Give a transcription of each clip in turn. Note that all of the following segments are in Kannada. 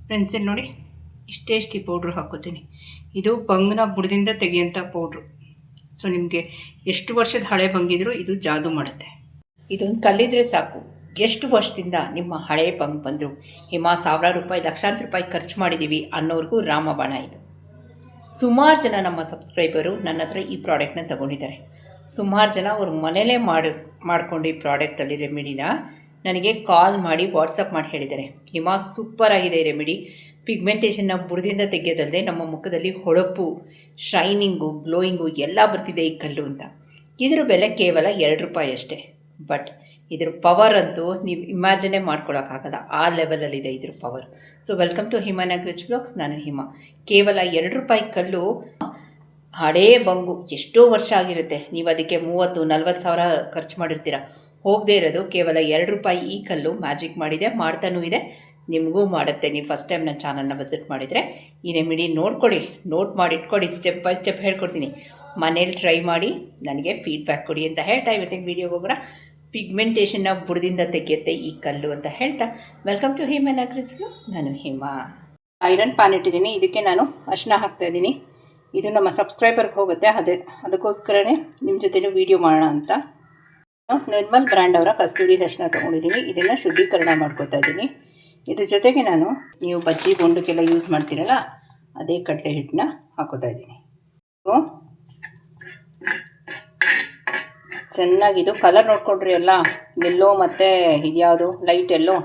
ಫ್ರೆಂಡ್ಸ್ ಇಲ್ಲಿ ನೋಡಿ ಇಷ್ಟೇ ಪೌಡ್ರು ಹಾಕೋತೀನಿ. ಇದು ಬಂಗನ ಬುಡದಿಂದ ತೆಗೆಯೋಂಥ ಪೌಡ್ರು. ಸೊ ನಿಮಗೆ ಎಷ್ಟು ವರ್ಷದ ಹಳೆ ಬಂಗಿದ್ರು ಇದು ಜಾದು ಮಾಡುತ್ತೆ. ಇದೊಂದು ಕಲ್ಲಿದ್ರೆ ಸಾಕು, ಎಷ್ಟು ವರ್ಷದಿಂದ ನಿಮ್ಮ ಹಳೆ ಬಂಗ್ ಬಂದರು ಹಿಮ ಸಾವಿರಾರು ರೂಪಾಯಿ ಲಕ್ಷಾಂತರ ರೂಪಾಯಿ ಖರ್ಚು ಮಾಡಿದ್ದೀವಿ ಅನ್ನೋರಿಗೂ ರಾಮಬಾಣ ಇದು. ಸುಮಾರು ಜನ ನಮ್ಮ ಸಬ್ಸ್ಕ್ರೈಬರು ನನ್ನ ಹತ್ರ ಈ ಪ್ರಾಡಕ್ಟ್ನ ತೊಗೊಂಡಿದ್ದಾರೆ. ಸುಮಾರು ಜನ ಅವ್ರ ಮನೇಲೇ ಮಾಡ್ಕೊಂಡು ಈ ಪ್ರಾಡಕ್ಟಲ್ಲಿ ರೆಮಿಡಿನ ನನಗೆ ಕಾಲ್ ಮಾಡಿ ವಾಟ್ಸಪ್ ಮಾಡಿ ಹೇಳಿದ್ದಾರೆ, ಹಿಮ ಸೂಪರಾಗಿದೆ ರೆಮಿಡಿ, ಪಿಗ್ಮೆಂಟೇಷನ್ನ ಬುಡದಿಂದ ತೆಗೆಯೋದಲ್ಲದೆ ನಮ್ಮ ಮುಖದಲ್ಲಿ ಹೊಳಪು, ಶೈನಿಂಗು, ಗ್ಲೋಯಿಂಗು ಎಲ್ಲ ಬರ್ತಿದೆ ಈ ಕಲ್ಲು ಅಂತ. ಇದರ ಬೆಲೆ ಕೇವಲ 2 ರೂಪಾಯಿ ಅಷ್ಟೇ. ಬಟ್ ಇದ್ರ ಪವರ್ ಅಂತೂ ನೀವು ಇಮ್ಯಾಜಿನೇ ಮಾಡ್ಕೊಳಕ್ಕಾಗಲ್ಲ, ಆ ಲೆವೆಲಲ್ಲಿದೆ ಇದ್ರ power. So welcome to Himanagar rich blogs. ನಾನು ಹಿಮ. ಕೇವಲ 2 ರೂಪಾಯಿ ಕಲ್ಲು, ಹಳೇ ಬಂಗು, ಎಷ್ಟೋ ವರ್ಷ ಆಗಿರುತ್ತೆ, ನೀವು ಅದಕ್ಕೆ 30-40 ಸಾವಿರ ಖರ್ಚು ಮಾಡಿರ್ತೀರ. ಹೋಗದೇ ಇರೋದು ಕೇವಲ 2 ರೂಪಾಯಿ ಈ ಕಲ್ಲು ಮ್ಯಾಜಿಕ್ ಮಾಡಿದೆ, ಮಾಡ್ತಾನೂ ಇದೆ, ನಿಮಗೂ ಮಾಡುತ್ತೆ. ನೀವು ಫಸ್ಟ್ ಟೈಮ್ ನನ್ನ ಚಾನಲ್ನ ವಿಸಿಟ್ ಮಾಡಿದರೆ ಈ ರೆಮಿಡಿ ನೋಡ್ಕೊಳ್ಳಿ, ನೋಟ್ ಮಾಡಿ ಇಟ್ಕೊಳ್ಳಿ, ಸ್ಟೆಪ್ ಬೈ ಸ್ಟೆಪ್ ಹೇಳ್ಕೊಡ್ತೀನಿ. ಮನೇಲಿ ಟ್ರೈ ಮಾಡಿ ನನಗೆ ಫೀಡ್ಬ್ಯಾಕ್ ಕೊಡಿ ಅಂತ ಹೇಳ್ತಾ ಇವತ್ತಿನ ವೀಡಿಯೋಗೆ ಹೋಗೋಣ. ಪಿಗ್ಮೆಂಟೇಷನ್ನ ಬುಡದಿಂದ ತೆಗೆಯುತ್ತೆ ಈ ಕಲ್ಲು ಅಂತ ಹೇಳ್ತಾ welcome to Himanagar rich blogs. ನಾನು ಹಿಮ. ಐರನ್ ಪ್ಯಾನ್ ಇಟ್ಟಿದ್ದೀನಿ, ಇದಕ್ಕೆ ನಾನು ಅರಿಶಿನ ಹಾಕ್ತಾಯಿದ್ದೀನಿ. ಇದು ನಮ್ಮ ಸಬ್ಸ್ಕ್ರೈಬರ್ಗೆ ಹೋಗುತ್ತೆ, ಅದಕ್ಕೋಸ್ಕರನೇ ನಿಮ್ಮ ಜೊತೆನೂ ವೀಡಿಯೋ ಮಾಡೋಣ ಅಂತ ನಿರ್ಮಲ್ ಬ್ರ್ಯಾಂಡ್ ಅವರ ಕಸ್ತೂರಿ ಅರಿಶಿನ ತೊಗೊಂಡಿದ್ದೀನಿ. ಇದನ್ನು ಶುದ್ಧೀಕರಣ ಮಾಡ್ಕೊತಾ ಇದ್ದೀನಿ. ಇದ್ರ ಜೊತೆಗೆ ನಾನು ನೀವು ಬಜ್ಜಿ ಬೋಂಡಕ್ಕೆಲ್ಲ ಯೂಸ್ ಮಾಡ್ತೀರಲ್ಲ ಅದೇ ಕಡಲೆ ಹಿಟ್ಟನ್ನ ಹಾಕೋತಾ ಇದ್ದೀನಿ. ಚೆನ್ನಾಗಿದು ಕಲರ್ ನೋಡ್ಕೊಂಡ್ರಿ ಎಲ್ಲ, ಎಲ್ಲೋ ಮತ್ತು ಇದ್ಯಾವುದು ಲೈಟ್ ಎಲ್ಲೋ,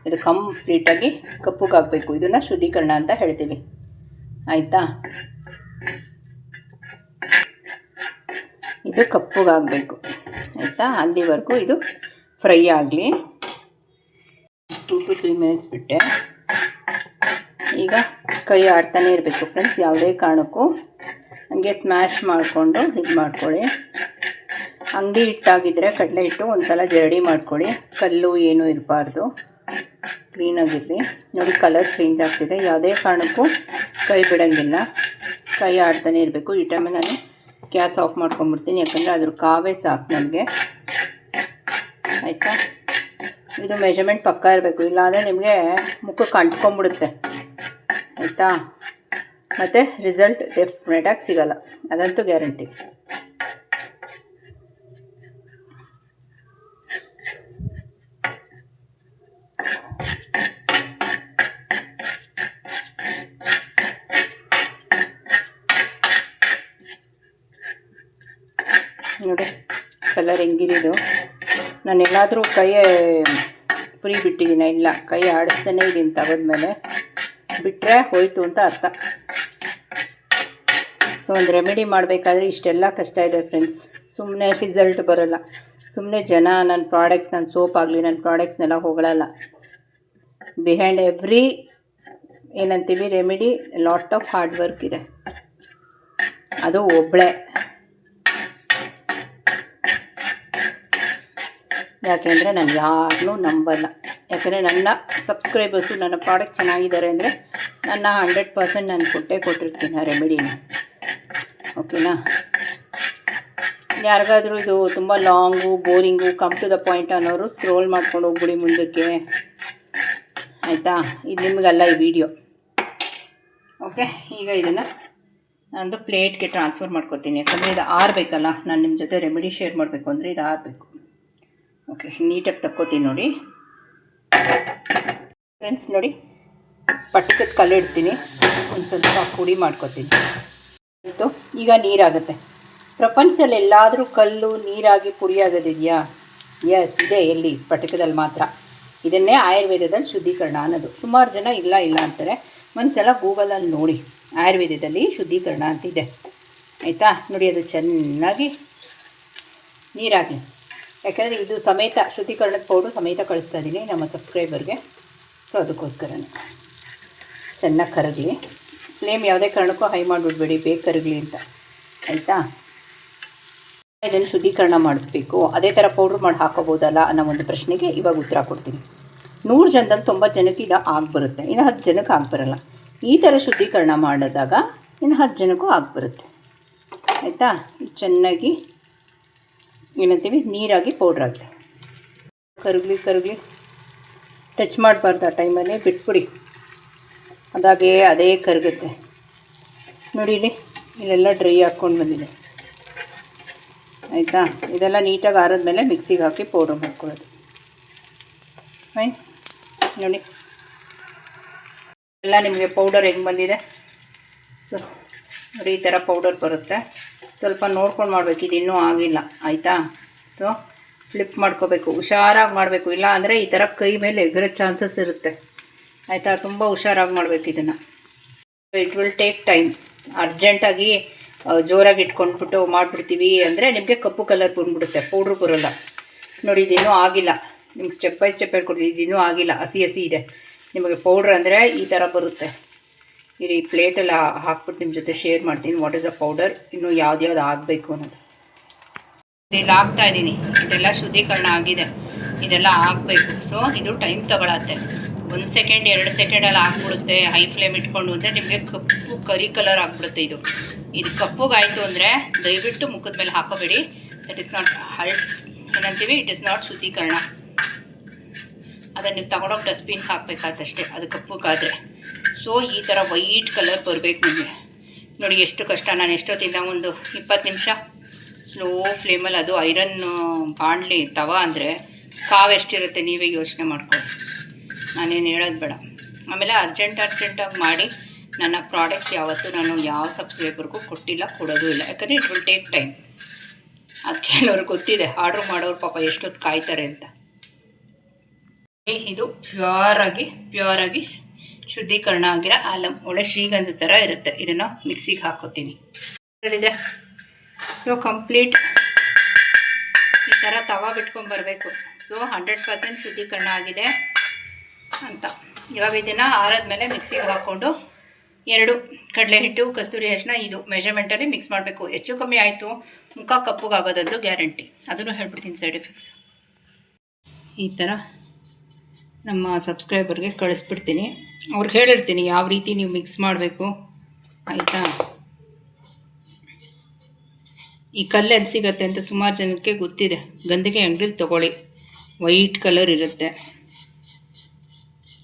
ಇದು ಕಂಪ್ಲೀಟಾಗಿ ಕಪ್ಪುಗಾಗಬೇಕು. ಇದನ್ನು ಶುದ್ಧೀಕರಣ ಅಂತ ಹೇಳ್ತೀವಿ, ಆಯಿತಾ? ಇದು ಕಪ್ಪುಗಾಗಬೇಕು, ಆಯಿತಾ? ಅಲ್ಲಿವರೆಗೂ ಇದು ಫ್ರೈ ಆಗಲಿ. 2 to 3 ಮಿನಿಟ್ಸ್ ಬಿಟ್ಟೆ. ಈಗ ಕೈ ಆಡ್ತಾನೆ ಇರಬೇಕು ಫ್ರೆಂಡ್ಸ್, ಯಾವುದೇ ಕಾರಣಕ್ಕೂ ಹಂಗೆ ಸ್ಮ್ಯಾಶ್ ಮಾಡಿಕೊಂಡು ಇದು ಮಾಡ್ಕೊಳ್ಳಿ. ಅಂಗಡಿ ಹಿಟ್ಟಾಗಿದ್ದರೆ ಕಡಲೆ ಹಿಟ್ಟು ಒಂದು ಸಲ ಜರಡಿ ಮಾಡ್ಕೊಳ್ಳಿ, ಕಲ್ಲು ಏನೂ ಇರಬಾರ್ದು, ಕ್ಲೀನಾಗಿರಲಿ. ನೋಡಿ ಕಲರ್ ಚೇಂಜ್ ಆಗ್ತಿದೆ, ಯಾವುದೇ ಕಾರಣಕ್ಕೂ ಕೈ ಬಿಡೋಂಗಿಲ್ಲ, ಕೈ ಆಡ್ತಾನೆ ಇರಬೇಕು. ಈ ಟೈಮಲ್ಲಿ ನಾನು ಗ್ಯಾಸ್ ಆಫ್ ಮಾಡ್ಕೊಂಬಿಡ್ತೀನಿ, ಯಾಕಂದರೆ ಅದ್ರ ಕಾವೇ ಸಾಕು ನನಗೆ, ಆಯಿತಾ? ಇದು ಮೆಜರ್ಮೆಂಟ್ ಪಕ್ಕ ಇರಬೇಕು, ಇಲ್ಲಾಂದರೆ ನಿಮಗೆ ಮುಖಕ್ಕೆ ಅಂಟ್ಕೊಂಬಿಡುತ್ತೆ, ಆಯಿತಾ? ಮತ್ತು ರಿಸಲ್ಟ್ ಡೆಫಿನೆಟಾಗಿ ಸಿಗೋಲ್ಲ, ಅದಂತೂ ಗ್ಯಾರಂಟಿ. ನೋಡಿ ಕಲರ್ ಹೆಂಗಿರಿದು. ನಾನು ಎಲ್ಲಾದರೂ ಕೈ ಫ್ರೀ ಬಿಟ್ಟಿದ್ದೀನಿ, ಇಲ್ಲ ಕೈ ಆಡಿಸ್ತಾನೆ ಇದ್ದೀನಿ, ತೆಗೆದ್ಮೇಲೆ ಬಿಟ್ಟರೆ ಹೋಯ್ತು ಅಂತ ಅರ್ಥ. ಸೊ ಒಂದು ರೆಮಿಡಿ ಮಾಡಬೇಕಾದ್ರೆ ಇಷ್ಟೆಲ್ಲ ಕಷ್ಟ ಇದೆ ಫ್ರೆಂಡ್ಸ್, ಸುಮ್ಮನೆ ರಿಸಲ್ಟ್ ಬರೋಲ್ಲ. ಸುಮ್ಮನೆ ಜನ ನನ್ನ ಪ್ರಾಡಕ್ಟ್ಸ್, ನನ್ನ ಸೋಪ್ ಆಗಲಿ, ನನ್ನ ಪ್ರಾಡಕ್ಟ್ಸ್ನೆಲ್ಲ ಹೊಗಳಲ್ಲ. ಬಿಹೈಂಡ್ ಎವ್ರಿ ಏನಂತೀವಿ remedy lot of hard work ಇದೆ. ಅದು ಒಬ್ಬಳೇ, ಯಾಕೆಂದರೆ ನಾನು ಯಾರನ್ನೂ ನಂಬಲ್ಲ. ಯಾಕೆಂದರೆ ನನ್ನ ಸಬ್ಸ್ಕ್ರೈಬರ್ಸು ನನ್ನ ಪ್ರಾಡಕ್ಟ್ ಚೆನ್ನಾಗಿದ್ದಾರೆ ಅಂದರೆ ನನ್ನ 100% ನಾನು ಕೊಟ್ಟಿರ್ತೀನಿ ಆ ರೆಮಿಡಿನ, ಓಕೆನಾ? ಯಾರಿಗಾದರೂ ಇದು ತುಂಬ long, boring, come to the point ಅನ್ನೋರು ಸ್ಕ್ರೋಲ್ ಮಾಡ್ಕೊಂಡು ಹೋಗ್ಬಿಡಿ ಮುಂದಕ್ಕೆ, ಆಯಿತಾ? ಇದು ನಿಮಗಲ್ಲ ಈ ವಿಡಿಯೋ, ಓಕೆ? ಈಗ ಇದನ್ನು ನಾನೊಂದು ಪ್ಲೇಟ್ಗೆ ಟ್ರಾನ್ಸ್ಫರ್ ಮಾಡ್ಕೊತೀನಿ, ಯಾಕಂದರೆ ಇದು ಆರಬೇಕಲ್ಲ. ನಾನು ನಿಮ್ಮ ಜೊತೆ ರೆಮಿಡಿ ಶೇರ್ ಮಾಡಬೇಕು ಅಂದರೆ ಇದು ಆರಬೇಕು. ಓಕೆ, ನೀಟಾಗಿ ತಕ್ಕೋತೀನಿ ನೋಡಿ ಫ್ರೆಂಡ್ಸ್. ನೋಡಿ ಸ್ಫಟಿಕದ ಕಲ್ಲು ಇಡ್ತೀನಿ, ಒಂದು ಸ್ವಲ್ಪ ಪುಡಿ ಮಾಡ್ಕೊತೀನಿ. ಆಯಿತು, ಈಗ ನೀರಾಗುತ್ತೆ. ಪ್ರಪಂಚದಲ್ಲಿ ಎಲ್ಲಾದರೂ ಕಲ್ಲು ನೀರಾಗಿ ಪುಡಿ ಆಗೋದಿದೆಯಾ? ಎಸ್ ಇದೆ, ಎಲ್ಲಿ? ಸ್ಫಟಿಕದಲ್ಲಿ ಮಾತ್ರ. ಇದನ್ನೇ ಆಯುರ್ವೇದದಲ್ಲಿ ಶುದ್ಧೀಕರಣ ಅನ್ನೋದು. ಸುಮಾರು ಜನ ಇಲ್ಲ ಅಂತಾರೆ, ಒಂದ್ಸಲ ಗೂಗಲಲ್ಲಿ ನೋಡಿ, ಆಯುರ್ವೇದದಲ್ಲಿ ಶುದ್ಧೀಕರಣ ಅಂತಿದೆ, ಆಯಿತಾ? ನೋಡಿ ಅದು ಚೆನ್ನಾಗಿ ನೀರಾಗಿ, ಯಾಕೆಂದರೆ ಇದು ಸಮೇತ ಶುದ್ಧೀಕರಣದ ಪೌಡ್ರು ಸಮೇತ ಕಳಿಸ್ತಾ ಇದ್ದೀನಿ ನಮ್ಮ ಸಬ್ಸ್ಕ್ರೈಬರ್ಗೆ. ಸೊ ಅದಕ್ಕೋಸ್ಕರನೇ ಚೆನ್ನಾಗಿ ಕರಗಲಿ. ಫ್ಲೇಮ್ ಯಾವುದೇ ಕಾರಣಕ್ಕೂ ಹೈ ಮಾಡಿಬಿಡ್ಬೇಡಿ, ಬೇಗ ಕರಗಲಿ ಅಂತ, ಆಯಿತಾ? ಇದನ್ನು ಶುದ್ಧೀಕರಣ ಮಾಡಬೇಕು, ಅದೇ ಥರ ಪೌಡ್ರ್ ಮಾಡಿ ಹಾಕೋಬೋದಲ್ಲ ಅನ್ನೋ ಒಂದು ಪ್ರಶ್ನೆಗೆ ಇವಾಗ ಉತ್ತರ ಕೊಡ್ತೀನಿ. 100 ಜನದಲ್ಲಿ 90 ಜನಕ್ಕೆ ಇದು ಆಗಿಬರುತ್ತೆ, ಇನ್ನು 10 ಜನಕ್ಕೆ ಆಗಿಬರಲ್ಲ. ಈ ಥರ ಶುದ್ಧೀಕರಣ ಮಾಡಿದಾಗ ಇನ್ನು 10 ಜನಕ್ಕೂ ಆಗಿಬರುತ್ತೆ, ಆಯಿತಾ? ಚೆನ್ನಾಗಿ ಏನಂತೀವಿ ನೀರಾಗಿ ಪೌಡ್ರ್ ಆಗಿದೆ. ಕರಗಲಿ ಟಚ್ ಮಾಡಬಾರ್ದು ಆ ಟೈಮಲ್ಲಿ, ಬಿಟ್ಬಿಡಿ. ಅದಾಗೆ ಅದೇ ಕರಗುತ್ತೆ ನೋಡಿ. ಇಲ್ಲೆಲ್ಲ ಡ್ರೈ ಹಾಕ್ಕೊಂಡು ಬಂದಿದೆ ಆಯಿತಾ. ಇದೆಲ್ಲ ನೀಟಾಗಿ ಆರಿದ್ಮೇಲೆ ಮಿಕ್ಸಿಗೆ ಹಾಕಿ ಪೌಡ್ರ್ ಮಾಡ್ಕೊಳ್ಳೋದು. ಫೈನ್ ನೋಡಿ, ಎಲ್ಲ ನಿಮಗೆ ಪೌಡರ್ ಹೆಂಗೆ ಬಂದಿದೆ. ಸೊ ನೋಡಿ, ಈ ಥರ ಪೌಡರ್ ಬರುತ್ತೆ. ಸ್ವಲ್ಪ ನೋಡ್ಕೊಂಡು ಮಾಡಬೇಕು, ಇದು ಇನ್ನೂ ಆಗಿಲ್ಲ ಆಯಿತಾ. ಸೊ ಫ್ಲಿಪ್ ಮಾಡ್ಕೋಬೇಕು, ಹುಷಾರಾಗಿ ಮಾಡಬೇಕು, ಇಲ್ಲ ಅಂದರೆ ಈ ಥರ ಕೈ ಮೇಲೆ ಎಗರೋ ಚಾನ್ಸಸ್ ಇರುತ್ತೆ ಆಯಿತಾ. ತುಂಬ ಹುಷಾರಾಗಿ ಮಾಡಬೇಕು ಇದನ್ನು. It will take time. ಅರ್ಜೆಂಟಾಗಿ ಜೋರಾಗಿ ಇಟ್ಕೊಂಡ್ಬಿಟ್ಟು ಮಾಡಿಬಿಡ್ತೀವಿ ಅಂದರೆ ನಿಮಗೆ ಕಪ್ಪು ಕಲರ್ ಬಂದ್ಬಿಡುತ್ತೆ, ಪೌಡ್ರು ಬರೋಲ್ಲ. ನೋಡಿ, ಇದಿನ್ನೂ ಆಗಿಲ್ಲ. ನಿಮ್ಗೆ ಸ್ಟೆಪ್ ಬೈ ಸ್ಟೆಪ್ ಹೇಳ್ಕೊಡ್ತೀವಿ. ಇದಿನ್ನೂ ಆಗಿಲ್ಲ, ಹಸಿ ಹಸಿ ಇದೆ. ನಿಮಗೆ ಪೌಡ್ರ್ ಅಂದರೆ ಈ ಥರ ಬರುತ್ತೆ. ಈ ಪ್ಲೇಟೆಲ್ಲ ಹಾಕ್ಬಿಟ್ಟು ನಿಮ್ಮ ಜೊತೆ ಶೇರ್ ಮಾಡ್ತೀನಿ ವಾಟ್ ಇಸ್ ದ ಪೌಡರ್, ಇನ್ನೂ ಯಾವ್ದು ಆಗಬೇಕು ಅನ್ನೋದು. ಇಲ್ಲಿ ಹಾಕ್ತಾಯಿದ್ದೀನಿ. ಇದೆಲ್ಲ ಶುದ್ಧೀಕರಣ ಆಗಿದೆ, ಇದೆಲ್ಲ ಹಾಕಬೇಕು. ಸೊ ಇದು ಟೈಮ್ ತಗೊಳತ್ತೆ. 1 ಸೆಕೆಂಡ್ 2 ಸೆಕೆಂಡಲ್ಲಿ ಹಾಕ್ಬಿಡುತ್ತೆ. ಹೈ ಫ್ಲೇಮ್ ಇಟ್ಕೊಂಡು ಅಂದರೆ ನಿಮಗೆ ಕಪ್ಪು ಕರಿ ಕಲರ್ ಆಗಿಬಿಡುತ್ತೆ. ಇದು ಕಪ್ಪುಗಾಯಿತು ಅಂದರೆ ದಯವಿಟ್ಟು ಮುಖದ ಮೇಲೆ ಹಾಕೋಬೇಡಿ. ದಟ್ ಇಸ್ ನಾಟ್ ಏನಂತೀವಿ, ಇಟ್ ಇಸ್ ನಾಟ್ ಶುದ್ಧೀಕರಣ. ಅದನ್ನು ನೀವು ತಗೊಂಡೋಗಿ ಡಸ್ಟ್ಬಿನ್ಗೆ ಹಾಕಬೇಕಾದಷ್ಟೇ, ಅದು ಕಪ್ಪುಗಾದರೆ. ಸೊ ಈ ಥರ ವೈಟ್ ಕಲರ್ ಬರಬೇಕು ನಿಮಗೆ. ನೋಡಿ ಎಷ್ಟು ಕಷ್ಟ. ನಾನು ಎಷ್ಟೊತ್ತಿಂದ ಒಂದು 20 ನಿಮಿಷ ಸ್ಲೋ ಫ್ಲೇಮಲ್ಲಿ, ಅದು ಐರನ್ ಬಾಣಲಿ ತವ ಅಂದರೆ ಕಾವು ಎಷ್ಟಿರುತ್ತೆ ನೀವೇ ಯೋಚನೆ ಮಾಡ್ಕೊಳ್ಳಿ, ನಾನೇನು ಹೇಳೋದು ಬೇಡ. ಆಮೇಲೆ ಅರ್ಜೆಂಟಾಗಿ ಮಾಡಿ ನನ್ನ ಪ್ರಾಡಕ್ಟ್ಸ್ ಯಾವತ್ತೂ ನಾನು ಯಾವ ಸಬ್ಸ್ಕ್ರೈಬರ್ಗೂ ಕೊಟ್ಟಿಲ್ಲ, ಕೊಡೋದು ಇಲ್ಲ. ಯಾಕಂದರೆ ಇಟ್ ವಿಲ್ ಟೇಕ್ ಟೈಮ್. ಅದು ಕೆಲವ್ರಿಗೆ ಗೊತ್ತಿದೆ, ಆರ್ಡ್ರ್ ಮಾಡೋರು ಪಾಪ ಎಷ್ಟೊತ್ತು ಕಾಯ್ತಾರೆ ಅಂತ. ಇದು ಪ್ಯೂರಾಗಿ ಶುದ್ಧೀಕರಣ ಆಗಿರೋ ಆಲಮ್, ಒಳ್ಳೆ ಶ್ರೀಗಂಧ ಥರ ಇರುತ್ತೆ. ಇದನ್ನು ಮಿಕ್ಸಿಗೆ ಹಾಕೋತೀನಿ. ಇದರಲ್ಲಿದೆ. ಸೊ ಕಂಪ್ಲೀಟ್ ಈ ಥರ ತವ ಬಿಟ್ಕೊಂಡ್ಬರಬೇಕು. ಸೊ 100% ಶುದ್ಧೀಕರಣ ಆಗಿದೆ ಅಂತ. ಇವಾಗ ಇದನ್ನು ಆರಾದ್ಮೇಲೆ ಮಿಕ್ಸಿಗೆ ಹಾಕ್ಕೊಂಡು 2 ಕಡಲೆ ಹಿಟ್ಟು, ಕಸ್ತೂರಿ ಅರಿಶಿನ, ಇದು ಮೆಜರ್ಮೆಂಟಲ್ಲಿ ಮಿಕ್ಸ್ ಮಾಡಬೇಕು. ಹೆಚ್ಚು ಕಮ್ಮಿ ಆಯಿತು ಮುಖ ಕಪ್ಪುಗಾಗೋದಂತೂ ಗ್ಯಾರಂಟಿ. ಅದನ್ನು ಹೇಳ್ಬಿಡ್ತೀನಿ ಸೈಡ್ ಎಫೆಕ್ಟ್ಸ್. ಈ ಥರ ನಮ್ಮ ಸಬ್ಸ್ಕ್ರೈಬರ್ಗೆ ಕಳಿಸ್ಬಿಡ್ತೀನಿ. ಅವ್ರಿಗೆ ಹೇಳಿರ್ತೀನಿ ಯಾವ ರೀತಿ ನೀವು ಮಿಕ್ಸ್ ಮಾಡಬೇಕು ಆಯಿತಾ. ಈ ಕಲ್ಲೆಲ್ಲಿ ಸಿಗುತ್ತೆ ಅಂತ ಸುಮಾರು ಜನಕ್ಕೆ ಗೊತ್ತಿದೆ. ಗಂಧಿಗೆ ಅಂಗಡಿಲಿ ತೊಗೊಳ್ಳಿ, ವೈಟ್ ಕಲರ್ ಇರುತ್ತೆ.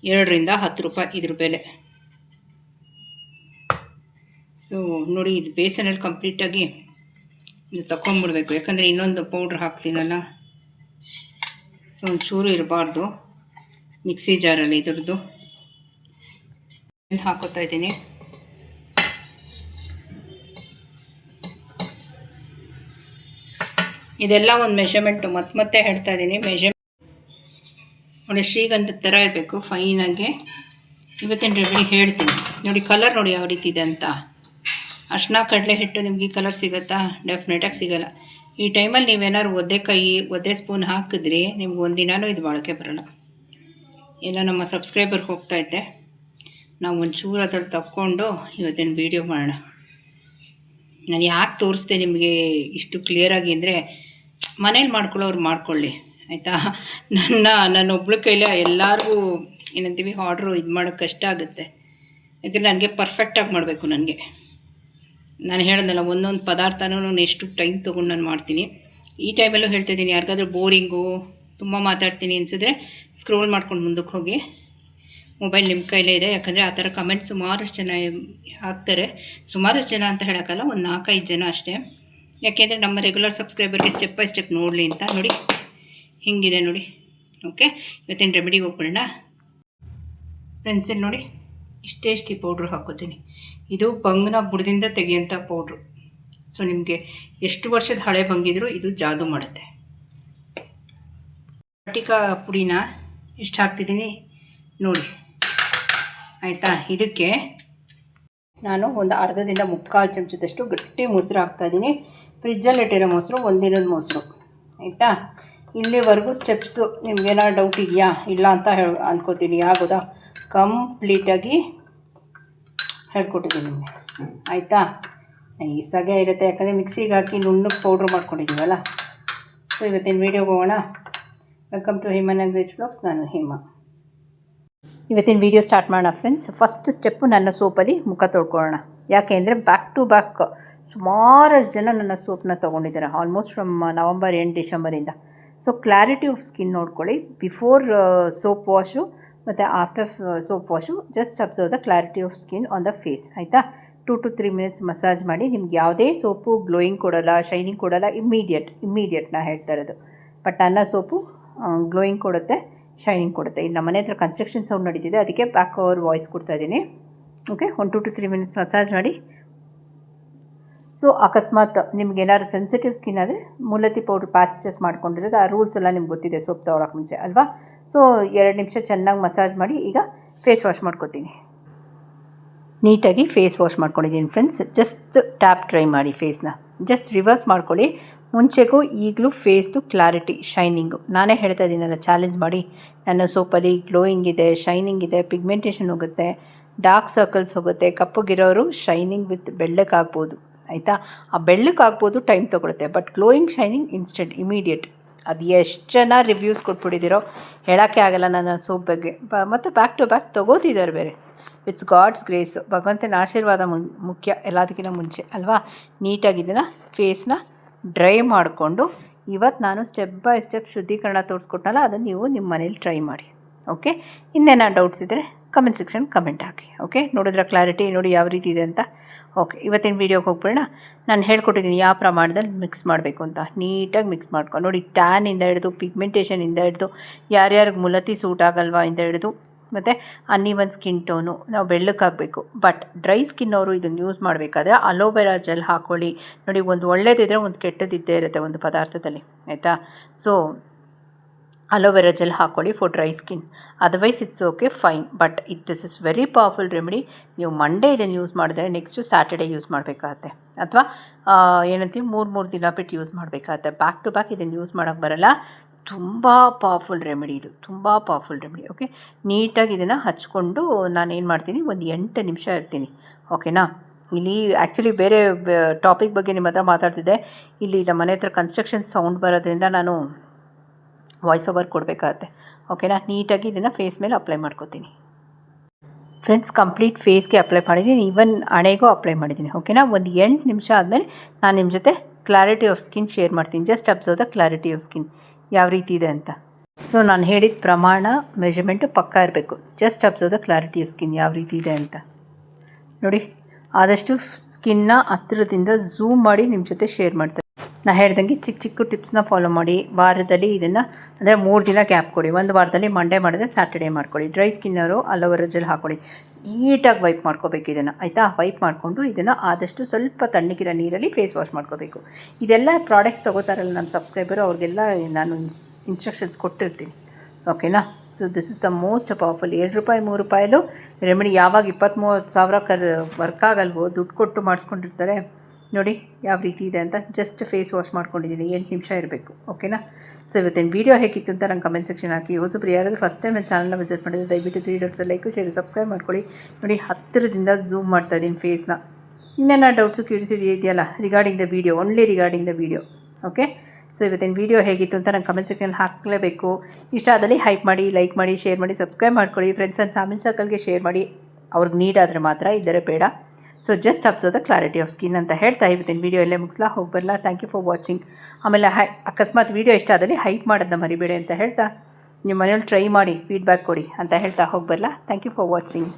2 ರಿಂದ 10 ರೂಪಾಯಿ ಇದ್ರ ಬೆಲೆ. ಸೊ ನೋಡಿ, ಇದು ಬೇಸನಲ್ಲಿ ಕಂಪ್ಲೀಟಾಗಿ ಇದು ತಗೊಂಡ್ಬಿಡ್ಬೇಕು. ಯಾಕಂದರೆ ಇನ್ನೊಂದು ಪೌಡ್ರ್ ಹಾಕ್ತೀನಲ್ಲ, ಸೊ ಒಂಚೂರು ಇರಬಾರ್ದು ಮಿಕ್ಸಿ ಜಾರಲ್ಲಿ. ಇದ್ರದ್ದು ಹಾಕೋತಾ ಇದ್ದೀನಿ. ಇದೆಲ್ಲ ಒಂದು ಮೆಷರ್ಮೆಂಟು, ಮತ್ತೆ ಹೇಳ್ತಾ ಇದ್ದೀನಿ. ಮೆಷರ್ಮೆಂಟ್ ಒಳ್ಳೆ ಶ್ರೀಗಂಧದ ಥರ ಇರಬೇಕು, ಫೈನಾಗಿ. ಇವತ್ತಿನ ರೆಮಿಡಿ ಹೇಳ್ತೀನಿ ನೋಡಿ. ಕಲರ್ ನೋಡಿ ಯಾವ ರೀತಿ ಇದೆ ಅಂತ. ಅರ್ಶಿನ ಕಡಲೆ ಹಿಟ್ಟು ನಿಮಗೆ ಈ ಕಲರ್ ಸಿಗುತ್ತಾ? ಡೆಫಿನೆಟಾಗಿ ಸಿಗೋಲ್ಲ. ಈ ಟೈಮಲ್ಲಿ ನೀವೇನಾದ್ರು ಒದ್ದೆ ಸ್ಪೂನ್ ಹಾಕಿದ್ರಿ ನಿಮ್ಗೆ ಒಂದಿನೂ ಇದು ಬಾಳಿಕೆ ಬರೋಲ್ಲ. ಎಲ್ಲ ನಮ್ಮ ಸಬ್ಸ್ಕ್ರೈಬರ್ ಹೋಗ್ತಾಯಿದ್ದೆ, ನಾವು ಒಂಚೂರು ಅದ್ರಲ್ಲಿ ತಕ್ಕೊಂಡು ಇವತ್ತಿನ ವೀಡಿಯೋ ಮಾಡೋಣ. ನಾನು ಯಾಕೆ ತೋರಿಸ್ದೆ ನಿಮಗೆ ಇಷ್ಟು ಕ್ಲಿಯರಾಗಿ ಅಂದರೆ, ಮನೇಲಿ ಮಾಡ್ಕೊಳ್ಳೋರು ಮಾಡ್ಕೊಳ್ಳಿ ಆಯಿತಾ. ನನ್ನ ಒಬ್ಳ ಕೈಲೇ ಎಲ್ಲರಿಗೂ ಏನಂತೀವಿ ಆರ್ಡ್ರು ಇದು ಮಾಡೋಕ್ಕೆ ಕಷ್ಟ ಆಗುತ್ತೆ. ಯಾಕಂದರೆ ನನಗೆ ಪರ್ಫೆಕ್ಟಾಗಿ ಮಾಡಬೇಕು. ನಾನು ಹೇಳೋದಲ್ಲ, ಒಂದೊಂದು ಪದಾರ್ಥನೂ ಎಷ್ಟು ಟೈಮ್ ತೊಗೊಂಡು ನಾನು ಮಾಡ್ತೀನಿ. ಈ ಟೈಮಲ್ಲೂ ಹೇಳ್ತಾಯಿದ್ದೀನಿ, ಯಾರಿಗಾದ್ರೂ ಬೋರಿಂಗು, ತುಂಬ ಮಾತಾಡ್ತೀನಿ ಅನಿಸಿದ್ರೆ ಸ್ಕ್ರೋಲ್ ಮಾಡ್ಕೊಂಡು ಮುಂದಕ್ಕೆ ಹೋಗಿ. ಮೊಬೈಲ್ ನಿಮ್ಮ ಕೈಲೇ ಇದೆ. ಯಾಕಂದರೆ ಆ ಥರ ಕಮೆಂಟ್ ಸುಮಾರಷ್ಟು ಜನ ಹಾಕ್ತಾರೆ. ಸುಮಾರಷ್ಟು ಜನ ಅಂತ ಹೇಳೋಕ್ಕಲ್ಲ, ಒಂದು 4-5 ಜನ ಅಷ್ಟೇ. ಯಾಕೆಂದರೆ ನಮ್ಮ ರೆಗ್ಯುಲರ್ ಸಬ್ಸ್ಕ್ರೈಬರ್ಗೆ ಸ್ಟೆಪ್ ಬೈ ಸ್ಟೆಪ್ ನೋಡಲಿ ಅಂತ. ನೋಡಿ ಹಿಂಗಿದೆ ನೋಡಿ. ಓಕೆ, ಇವತ್ತಿನ ರೆಮಿಡಿಗೆ ಹೋಗ್ಬಿಡೋಣ ಫ್ರೆಂಡ್ಸ್. ನೋಡಿ ಇಷ್ಟೇ ಪೌಡ್ರು ಹಾಕೋತೀನಿ. ಇದು ಬಂಗ್ನ ಬುಡದಿಂದ ತೆಗೆಯೋಂಥ ಪೌಡ್ರು. ಸೊ ನಿಮಗೆ ಎಷ್ಟು ವರ್ಷದ ಹಳೆ ಬಂಗಿದ್ರು ಇದು ಜಾದು ಮಾಡುತ್ತೆ. ಪಟಿಕಾ ಪುಡಿನ ಎಷ್ಟು ಹಾಕ್ತಿದ್ದೀನಿ ನೋಡಿ ಆಯಿತಾ. ಇದಕ್ಕೆ ನಾನು ಒಂದು ಅರ್ಧದಿಂದ 3/4 ಚಮಚದಷ್ಟು ಗಟ್ಟಿ ಮೊಸರು ಹಾಕ್ತಾಯಿದ್ದೀನಿ. ಫ್ರಿಜ್ಜಲ್ಲಿ ಇಟ್ಟಿರೋ ಮೊಸರು, ಒಂದಿನದ ಮೊಸರು ಆಯಿತಾ. ಇಲ್ಲಿವರೆಗೂ ಸ್ಟೆಪ್ಸು ನಿಮಗೇನಾದ್ರು ಡೌಟ್ ಇದೆಯಾ? ಇಲ್ಲ ಅಂತ ಅನ್ಕೋತೀನಿ. ಆಗೋದಾ? ಕಂಪ್ಲೀಟಾಗಿ ಹೇಳ್ಕೊಟ್ಟಿದ್ದೀನಿ ನಿಮಗೆ ಆಯಿತಾ. ನೈಸಾಗೆ ಇರುತ್ತೆ, ಯಾಕಂದರೆ ಮಿಕ್ಸಿಗೆ ಹಾಕಿ ನುಣ್ಣಗೆ ಪೌಡ್ರ್ ಮಾಡ್ಕೊಂಡಿದ್ದೀವಲ್ಲ. ಸೊ ಇವತ್ತಿನ ವೀಡಿಯೋಗೆ ಹೋಗೋಣ. Welcome to Hema Nagaraj vlogs. ನಾನು ಹೇಮಾ. ಇವತ್ತಿನ ವೀಡಿಯೋ ಸ್ಟಾರ್ಟ್ ಮಾಡೋಣ ಫ್ರೆಂಡ್ಸ್. ಫಸ್ಟ್ ಸ್ಟೆಪ್ಪು, ನನ್ನ ಸೋಪಲ್ಲಿ ಮುಖ ತೊಳ್ಕೊಳ್ಳೋಣ. ಯಾಕೆ ಅಂದರೆ ಬ್ಯಾಕ್ ಟು ಬ್ಯಾಕ್ ಸುಮಾರಷ್ಟು ಜನ ನನ್ನ ಸೋಪನ್ನ ತೊಗೊಂಡಿದ್ದಾರೆ, ಆಲ್ಮೋಸ್ಟ್ ಫ್ರಮ್ ನವಂಬರ್ ಎಂಡ್ ಡಿಸೆಂಬರಿಂದ. ಸೊ ಕ್ಲಾರಿಟಿ ಆಫ್ ಸ್ಕಿನ್ ನೋಡ್ಕೊಳ್ಳಿ. ಬಿಫೋರ್ ಸೋಪ್ ವಾಶು ಮತ್ತು after soap wash just observe the clarity of skin on the face. ಆಯಿತಾ? 2 to 3 ಮಿನಿಟ್ಸ್ ಮಸಾಜ್ ಮಾಡಿ. ನಿಮ್ಗೆ ಯಾವುದೇ ಸೋಪು ಗ್ಲೋಯಿಂಗ್ ಕೊಡೋಲ್ಲ, ಶೈನಿಂಗ್ ಕೊಡೋಲ್ಲ. ಇಮ್ಮಿಡಿಯೇಟ್ ನಾ ಹೇಳ್ತಾ ಇರೋದು. ಬಟ್ ನನ್ನ ಸೋಪು ಗ್ಲೋಯಿಂಗ್ ಕೊಡುತ್ತೆ, ಶೈನಿಂಗ್ ಕೊಡುತ್ತೆ. ಇಲ್ಲಿ ನಮ್ಮ ಮನೆ ಹತ್ರ ಕನ್ಸ್ಟ್ರಕ್ಷನ್ ಸೌಂಡ್ ನಡೀತಿದೆ, ಅದಕ್ಕೆ ಬ್ಯಾಕ್ ಓವರ್ ವಾಯ್ಸ್ ಕೊಡ್ತಾಯಿದ್ದೀನಿ. ಓಕೆ, 1 to 3 ಮಿನಿಟ್ಸ್ ಮಸಾಜ್ ಮಾಡಿ. ಸೊ ಅಕಸ್ಮಾತ್ ನಿಮ್ಗೆ ಏನಾದ್ರು ಸೆನ್ಸಿಟಿವ್ ಸ್ಕಿನ್ ಆದರೆ ಮುಲತಿ ಪೌಡ್ರ್ ಪ್ಯಾಚ್ ಟೆಸ್ಟ್ ಮಾಡ್ಕೊಂಡಿರೋದು, ಆ ರೂಲ್ಸ್ ಎಲ್ಲ ನಿಮ್ಗೆ ಗೊತ್ತಿದೆ ಸೋಪ್ ತೊಗೊಳಕ್ಕೆ ಮುಂಚೆ ಅಲ್ವಾ? ಸೊ 2 ನಿಮಿಷ ಚೆನ್ನಾಗಿ ಮಸಾಜ್ ಮಾಡಿ. ಈಗ ಫೇಸ್ ವಾಶ್ ಮಾಡ್ಕೊತೀನಿ. ನೀಟಾಗಿ ಫೇಸ್ ವಾಶ್ ಮಾಡ್ಕೊಂಡಿದ್ದೀನಿ ಫ್ರೆಂಡ್ಸ್. ಜಸ್ಟ್ ಟ್ಯಾಪ್ ಡ್ರೈ ಮಾಡಿ ಫೇಸ್ನ. ಜಸ್ಟ್ ರಿವರ್ಸ್ ಮಾಡ್ಕೊಳ್ಳಿ. ಮುಂಚೆಗೂ ಈಗಲೂ ಫೇಸ್ದು ಕ್ಲಾರಿಟಿ, ಶೈನಿಂಗು ನಾನೇ ಹೇಳ್ತಾ ಇದ್ದೀನಲ್ಲ, ಚಾಲೆಂಜ್ ಮಾಡಿ. ನನ್ನ ಸೋಪಲ್ಲಿ ಗ್ಲೋಯಿಂಗ್ ಇದೆ, ಶೈನಿಂಗ್ ಇದೆ, ಪಿಗ್ಮೆಂಟೇಷನ್ ಹೋಗುತ್ತೆ, ಡಾರ್ಕ್ ಸರ್ಕಲ್ಸ್ ಹೋಗುತ್ತೆ. ಕಪ್ಪಗಿರೋರು ಶೈನಿಂಗ್ ವಿತ್ ಬೆಳ್ಳಕ್ಕಾಗ್ಬೋದು. ಆಯಿತಾ? ಆ ಬೆಳ್ಳಕ್ಕಾಗ್ಬೋದು, ಟೈಮ್ ತೊಗೊಳುತ್ತೆ. But glowing, shining instant, immediate. ಅದು ಎಷ್ಟು ಜನ ರಿವ್ಯೂಸ್ ಕೊಟ್ಬಿಟ್ಟಿದ್ದೀರೋ ಹೇಳೋಕ್ಕೆ ಆಗಲ್ಲ ನನ್ನ ಸೋಪ್ ಬಗ್ಗೆ. ಮತ್ತು ಬ್ಯಾಕ್ ಟು ಬ್ಯಾಕ್ ತೊಗೋತಿದ್ದಾರೆ ಬೇರೆ. It's God's grace. ಭಗವಂತನ ಆಶೀರ್ವಾದ ಮುಖ್ಯ ಎಲ್ಲದಕ್ಕಿಂತ ಮುಂಚೆ ಅಲ್ವಾ? ನೀಟಾಗಿ ಇದನ್ನು ಫೇಸ್ನ ಡ್ರೈ ಮಾಡಿಕೊಂಡು, ಇವತ್ತು ನಾನು ಸ್ಟೆಪ್ ಬೈ ಸ್ಟೆಪ್ ಶುದ್ಧೀಕರಣ ತೋರಿಸ್ಕೊಟ್ಟನಲ್ಲ, ಅದನ್ನು ನೀವು ನಿಮ್ಮ ಮನೇಲಿ ಟ್ರೈ ಮಾಡಿ. ಓಕೆ, ಇನ್ನೇನೋ ಡೌಟ್ಸ್ ಇದ್ದರೆ ಕಮೆಂಟ್ ಸೆಕ್ಷನ್ ಕಮೆಂಟ್ ಹಾಕಿ. ಓಕೆ, ನೋಡಿದ್ರೆ ಕ್ಲಾರಿಟಿ ನೋಡಿ ಯಾವ ರೀತಿ ಇದೆ ಅಂತ. ಓಕೆ, ಇವತ್ತಿನ ವೀಡಿಯೋಗೆ ಹೋಗ್ಬಿಡೋಣ. ನಾನು ಹೇಳ್ಕೊಟ್ಟಿದ್ದೀನಿ ಯಾವ ಪ್ರಮಾಣದಲ್ಲಿ ಮಿಕ್ಸ್ ಮಾಡಬೇಕು ಅಂತ. ನೀಟಾಗಿ ಮಿಕ್ಸ್ ಮಾಡ್ಕೊಂಡು ನೋಡಿ. ಟ್ಯಾನಿಂದ ಹಿಡಿದು, ಪಿಗ್ಮೆಂಟೇಷನಿಂದ ಹಿಡಿದು, ಯಾರ್ಯಾರಿಗೆ ಮುಲತಿ ಸೂಟ್ ಆಗಲ್ವಾ ಇಂದ ಹಿಡಿದು, ಮತ್ತು ಅನ್ನೀವನ್ ಸ್ಕಿನ್ ಟೋನು, ನಾವು ಬೆಳ್ಳಕ್ಕಾಗಬೇಕು. ಬಟ್ ಡ್ರೈ ಸ್ಕಿನ್ ಅವರು ಇದನ್ನು ಯೂಸ್ ಮಾಡಬೇಕಾದ್ರೆ ಅಲೋವೆರಾ ಜೆಲ್ ಹಾಕ್ಕೊಳ್ಳಿ. ನೋಡಿ, ಒಂದು ಒಳ್ಳೇದಿದ್ದರೆ ಒಂದು ಕೆಟ್ಟದಿದ್ದೇ ಇರುತ್ತೆ ಒಂದು ಪದಾರ್ಥದಲ್ಲಿ. ಆಯಿತಾ? ಸೊ ಅಲೋವೆರಾ ಜೆಲ್ ಹಾಕ್ಕೊಳ್ಳಿ for dry skin. Otherwise it's okay, fine. But this is very powerful remedy. ನೀವು ಮಂಡೇ ಇದನ್ನು ಯೂಸ್ ಮಾಡಿದ್ರೆ ನೆಕ್ಸ್ಟು ಸ್ಯಾಟರ್ಡೇ ಯೂಸ್ ಮಾಡಬೇಕಾಗತ್ತೆ, ಅಥವಾ ಏನಂತೀವಿ 3 ದಿನ ಬಿಟ್ಟು ಯೂಸ್ ಮಾಡಬೇಕಾಗತ್ತೆ. ಬ್ಯಾಕ್ ಟು ಬ್ಯಾಕ್ ಇದನ್ನು ಯೂಸ್ ಮಾಡೋಕ್ಕೆ ಬರೋಲ್ಲ. ತುಂಬ ಪವರ್ಫುಲ್ ರೆಮಿಡಿ ಇದು, ತುಂಬ ಪವರ್ಫುಲ್ ರೆಮಿಡಿ. ಓಕೆ, ನೀಟಾಗಿ ಇದನ್ನು ಹಚ್ಕೊಂಡು ನಾನೇನು ಮಾಡ್ತೀನಿ, ಒಂದು 8 ನಿಮಿಷ ಇರ್ತೀನಿ. ಓಕೆನಾ? ಇಲ್ಲಿ ಆ್ಯಕ್ಚುಲಿ ಬೇರೆ ಟಾಪಿಕ್ ಬಗ್ಗೆ ನಿಮ್ಮ ಹತ್ರ ಮಾತಾಡ್ತಿದ್ದೆ. ಇಲ್ಲಿ ನಮ್ಮ ಮನೆ ಹತ್ರ ಕನ್ಸ್ಟ್ರಕ್ಷನ್ ಸೌಂಡ್ ಬರೋದ್ರಿಂದ ನಾನು ವಾಯ್ಸ್ ಓವರ್ ಕೊಡಬೇಕಾಗತ್ತೆ. ಓಕೆನಾ? ನೀಟಾಗಿ ಇದನ್ನು ಫೇಸ್ ಮೇಲೆ ಅಪ್ಲೈ ಮಾಡ್ಕೋತೀನಿ ಫ್ರೆಂಡ್ಸ್. ಕಂಪ್ಲೀಟ್ ಫೇಸ್ಗೆ ಅಪ್ಲೈ ಮಾಡಿದ್ದೀನಿ, ಈವನ್ ಹಣೆಗೂ ಅಪ್ಲೈ ಮಾಡಿದ್ದೀನಿ. ಓಕೆನಾ? ಒಂದು 8 ನಿಮಿಷ ಆದಮೇಲೆ ನಾನು ನಿಮ್ಮ ಜೊತೆ ಕ್ಲಾರಿಟಿ ಆಫ್ ಸ್ಕಿನ್ ಶೇರ್ ಮಾಡ್ತೀನಿ. Just observe the clarity of skin ಯಾವ ರೀತಿ ಇದೆ ಅಂತ. ಸೊ ನಾನು ಹೇಳಿದ ಪ್ರಮಾಣ, ಮೆಜರ್ಮೆಂಟು ಪಕ್ಕಾ ಇರಬೇಕು. Just observe the clarity of skin ಯಾವ ರೀತಿ ಇದೆ ಅಂತ ನೋಡಿ. ಆದಷ್ಟು ಸ್ಕಿನ್ನ ಹತ್ತಿರದಿಂದ ಝೂಮ್ ಮಾಡಿ ನಿಮ್ಮ ಜೊತೆ ಶೇರ್ ಮಾಡ್ತಾರೆ. ನಾನು ಹೇಳ್ದಂಗೆ ಚಿಕ್ಕ ಚಿಕ್ಕ ಟಿಪ್ಸ್ನ ಫಾಲೋ ಮಾಡಿ. ವಾರದಲ್ಲಿ ಇದನ್ನು ಅಂದರೆ 3 ದಿನ ಗ್ಯಾಪ್ ಕೊಡಿ. ಒಂದು ವಾರದಲ್ಲಿ ಮಂಡೇ ಮಾಡಿದ್ರೆ ಸ್ಯಾಟರ್ಡೇ ಮಾಡ್ಕೊಳ್ಳಿ. ಡ್ರೈ ಸ್ಕಿನ್ನವರು ಅಲೋವೆರಾ ಜೆಲ್ ಹಾಕ್ಕೊಳ್ಳಿ. ನೀಟಾಗಿ ವೈಪ್ ಮಾಡ್ಕೋಬೇಕು ಇದನ್ನು. ಆಯಿತಾ? ವೈಪ್ ಮಾಡಿಕೊಂಡು ಇದನ್ನು ಆದಷ್ಟು ಸ್ವಲ್ಪ ತಣ್ಣಗಿರೋ ನೀರಲ್ಲಿ ಫೇಸ್ ವಾಶ್ ಮಾಡ್ಕೋಬೇಕು. ಇದೆಲ್ಲ ಪ್ರಾಡಕ್ಟ್ಸ್ ತೊಗೋತಾರಲ್ಲ ನಮ್ಮ ಸಬ್ಸ್ಕ್ರೈಬರು, ಅವ್ರಿಗೆಲ್ಲ ನಾನು ಇನ್ಸ್ಟ್ರಕ್ಷನ್ಸ್ ಕೊಟ್ಟಿರ್ತೀನಿ. ಓಕೆನಾ? So this is the most powerful. ₹2 ₹3 remedy ಯಾವಾಗ 20-30 ಸಾವಿರ ವರ್ಕ್ ಆಗಲ್ವೋ, ದುಡ್ಡು ಕೊಟ್ಟು ಮಾಡಿಸ್ಕೊಂಡಿರ್ತಾರೆ. ನೋಡಿ ಯಾವ ರೀತಿ ಇದೆ ಅಂತ. ಜಸ್ಟ್ ಫೇಸ್ ವಾಶ್ ಮಾಡ್ಕೊಂಡಿದ್ದೀನಿ. 8 ನಿಮಿಷ ಇರಬೇಕು. ಓಕೆನಾ? ಸೊ ಇವತ್ತಿನ ವೀಡಿಯೋ ಹೇಗಿತ್ತು ಅಂತ ನಂಗೆ ಕಮೆಂಟ್ ಸೆಕ್ಷನ್ ಹಾಕಿ. ಹೊಸಬ್ರು ಯಾರಾದರೂ ಫಸ್ಟ್ ಟೈಮ್ ನನ್ನ ಚಾನಲ್ನ ವಿಸಿಟ್ ಮಾಡಿದ್ರೆ ದಯವಿಟ್ಟು 3 ಡಾಟ್ಸ್ ಲೈಕ್, ಶೇರ್, ಸಬ್ಸ್ಕ್ರೈಬ್ ಮಾಡ್ಕೊಳ್ಳಿ. ನೋಡಿ, ಹತ್ತಿರದಿಂದ ಝೂಮ್ ಮಾಡ್ತಾಯಿದ್ದೀನಿ ಫೇಸ್ನ. ಇನ್ನೇನೋ ಡೌಟ್ಸು, ಕ್ಯೂರಿಯಾಸಿಟಿ ಇದೆಯಲ್ಲ regarding the video, only regarding the video. Okay, so ಇವತ್ತಿನ ವೀಡಿಯೋ ಹೇಗಿತ್ತು ಅಂತ ನಂಗೆ ಕಮೆಂಟ್ ಸೆಕ್ಷನ್ ಹಾಕಲೇಬೇಕು. ಇಷ್ಟ ಆದಲ್ಲಿ ಹೈಪ್ ಮಾಡಿ, ಲೈಕ್ ಮಾಡಿ, ಶೇರ್ ಮಾಡಿ, ಸಬ್ಸ್ಕ್ರೈಬ್ ಮಾಡ್ಕೊಳ್ಳಿ. ಫ್ರೆಂಡ್ಸ್ ಆ್ಯಂಡ್ ಫ್ಯಾಮಿಲಿ ಸರ್ಕಲ್ಗೆ ಶೇರ್ ಮಾಡಿ. ಅವ್ರಿಗೆ ನೀಡಾದರೆ ಮಾತ್ರ, ಇದ್ದರೆ ಬೇಡ. So just observe the clarity of skin ಅಂತ ಹೇಳ್ತಾ ಇವತ್ತಿನ ವೀಡಿಯೋ ಎಲ್ಲೇ ಮುಗಿಸ್ಲಾ, ಹೋಗಿ ಬರಲ್ಲ. Thank you for watching. ಆಮೇಲೆ ಅಕಸ್ಮಾತ್ ವೀಡಿಯೋ ಇಷ್ಟ ಆದಲ್ಲಿ ಹೈಪ್ ಮಾಡೋದನ್ನ ಮರಿಬೇಡಿ ಅಂತ ಹೇಳ್ತಾ, ನಿಮ್ಮ ಮನೇಲಿ ಟ್ರೈ ಮಾಡಿ ಫೀಡ್ಬ್ಯಾಕ್ ಕೊಡಿ ಅಂತ ಹೇಳ್ತಾ ಹೋಗಿ ಬರಲ್ಲ. Thank you for watching.